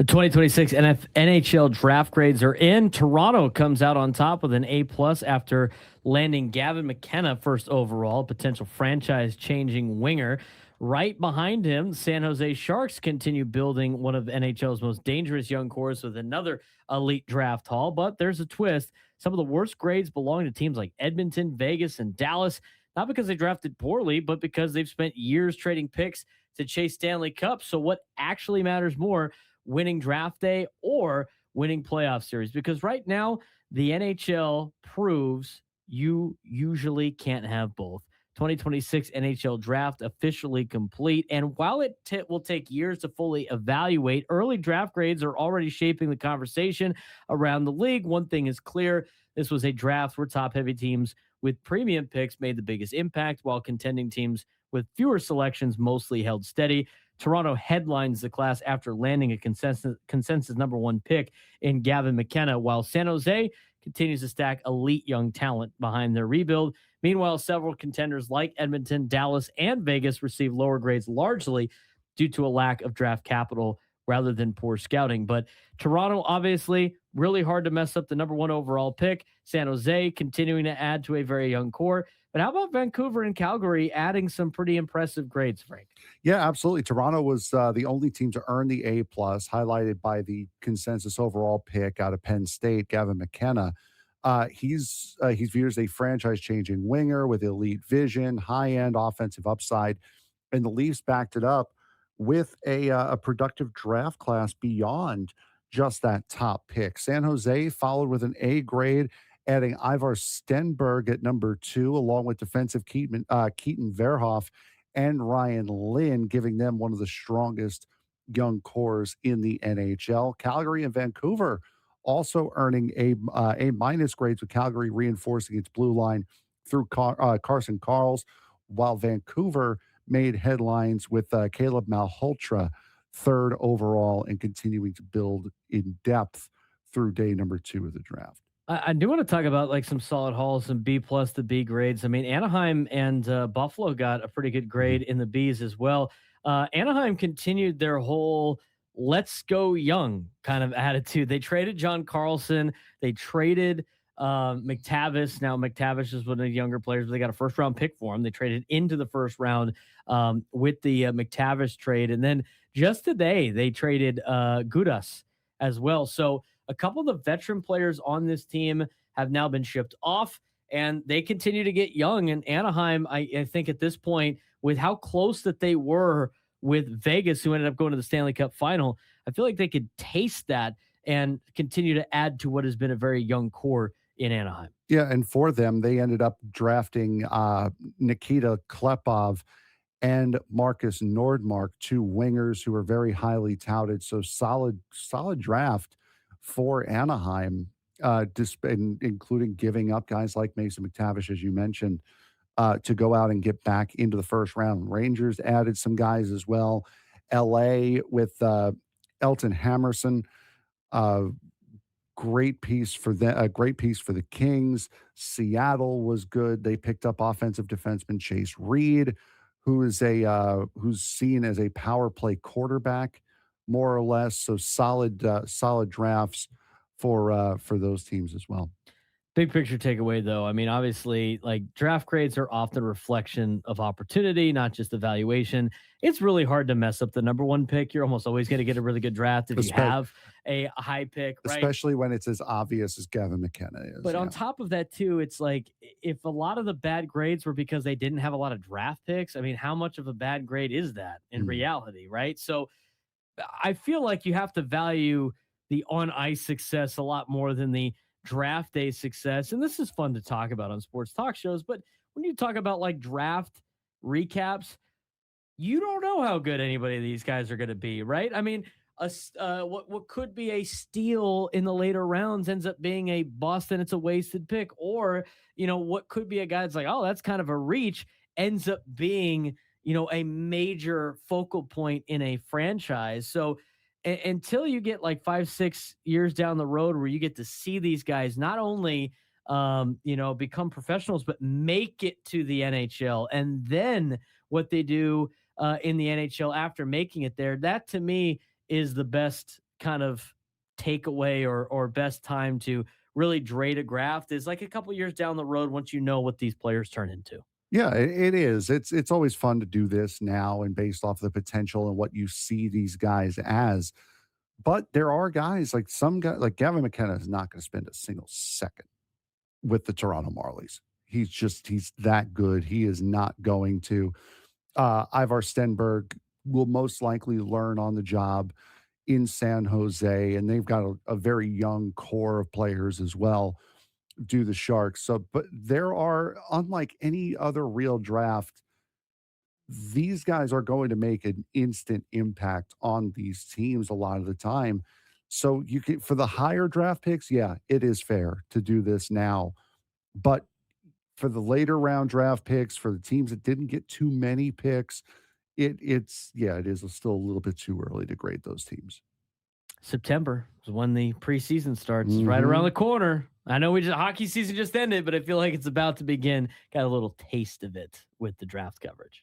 The 2026 NHL draft grades are in. Toronto comes out on top with an A+ after landing Gavin McKenna first overall, potential franchise-changing winger. Right behind him, San Jose Sharks continue building one of NHL's most dangerous young cores with another elite draft haul. But there's a twist. Some of the worst grades belong to teams like Edmonton, Vegas, and Dallas, not because they drafted poorly, but because they've spent years trading picks to chase Stanley Cup. So what actually matters more, winning draft day or winning playoff series? Because right now, the NHL proves you usually can't have both. 2026 NHL draft officially complete. And while it will take years to fully evaluate, early draft grades are already shaping the conversation around the league. One thing is clear. This was a draft where top-heavy teams with premium picks made the biggest impact, while contending teams with fewer selections mostly held steady. Toronto headlines the class after landing a consensus number one pick in Gavin McKenna, while San Jose continues to stack elite young talent behind their rebuild. Meanwhile, several contenders like Edmonton, Dallas, and Vegas receive lower grades largely due to a lack of draft capital rather than poor scouting. But Toronto, obviously, really hard to mess up the number one overall pick. San Jose continuing to add to a very young core. But how about Vancouver and Calgary adding some pretty impressive grades, Frank? Yeah, absolutely. Toronto was the only team to earn the A+, highlighted by the consensus overall pick out of Penn State, Gavin McKenna. He's viewed as a franchise-changing winger with elite vision, high-end offensive upside, and the Leafs backed it up with a productive draft class beyond just that top pick. San Jose followed with an A grade, adding Ivar Stenberg at number 2, along with defensive Keaton Verhoff and Ryan Lynn, giving them one of the strongest young cores in the NHL. Calgary and Vancouver also earning A minus grades, with Calgary reinforcing its blue line through Carson Karls, while Vancouver made headlines with Caleb Malhotra third overall and continuing to build in depth through day number 2 of the draft. I do want to talk about like some solid hauls, some B+ to B grades. I mean, Anaheim and Buffalo got a pretty good grade in the Bs as well. Anaheim continued their whole let's go young kind of attitude. They traded John Carlson. They traded McTavish. Now, McTavish is one of the younger players, but they got a first round pick for him. They traded into the first round with the McTavish trade. And then just today, they traded Gudas as well. So a couple of the veteran players on this team have now been shipped off, and they continue to get young. And Anaheim, I think at this point, with how close that they were with Vegas, who ended up going to the Stanley Cup final, I feel like they could taste that and continue to add to what has been a very young core in Anaheim. Yeah, and for them, they ended up drafting Nikita Klepov and Marcus Nordmark, 2 wingers who are very highly touted. So solid draft for Anaheim, including giving up guys like Mason McTavish, as you mentioned, to go out and get back into the first round. Rangers added some guys as well. LA with Elton Hammerson, great piece for the Kings. Seattle was good. They picked up offensive defenseman Chase Reed, who's seen as a power play quarterback, more or less. So solid drafts for those teams as well. Big picture takeaway, though. I mean, obviously, like draft grades are often a reflection of opportunity, not just evaluation. It's really hard to mess up the number one pick. You're almost always going to get a really good draft if you have a high pick, right? Especially when it's as obvious as Gavin McKenna is. But on top of that, too, it's like if a lot of the bad grades were because they didn't have a lot of draft picks, I mean, how much of a bad grade is that in reality, right? So I feel like you have to value the on-ice success a lot more than the draft day success. And this is fun to talk about on sports talk shows, but when you talk about like draft recaps, you don't know how good anybody of these guys are going to be, right? I mean, what could be a steal in the later rounds ends up being a bust and it's a wasted pick. Or, what could be a guy that's like, oh, that's kind of a reach, ends up being, a major focal point in a franchise. So until you get like 5-6 years down the road where you get to see these guys not only become professionals, but make it to the NHL, and then what they do in the NHL after making it there, that to me is the best kind of takeaway or best time to really grade a draft is like a couple years down the road once you know what these players turn into. Yeah, it is. It's always fun to do this now and based off the potential and what you see these guys as. But there are guys like some guy like Gavin McKenna is not going to spend a single second with the Toronto Marlies. He's that good. He is not going to. Ivar Stenberg will most likely learn on the job in San Jose, and they've got a very young core of players as well. Do the Sharks. So, but there are, unlike any other real draft, these guys are going to make an instant impact on these teams a lot of the time. So you can for the higher draft picks, yeah, it is fair to do this now. But for the later round draft picks, for the teams that didn't get too many picks, it is still a little bit too early to grade those teams. September is when the preseason starts. It's right Mhm. around the corner. I know hockey season just ended, but I feel like it's about to begin. Got a little taste of it with the draft coverage.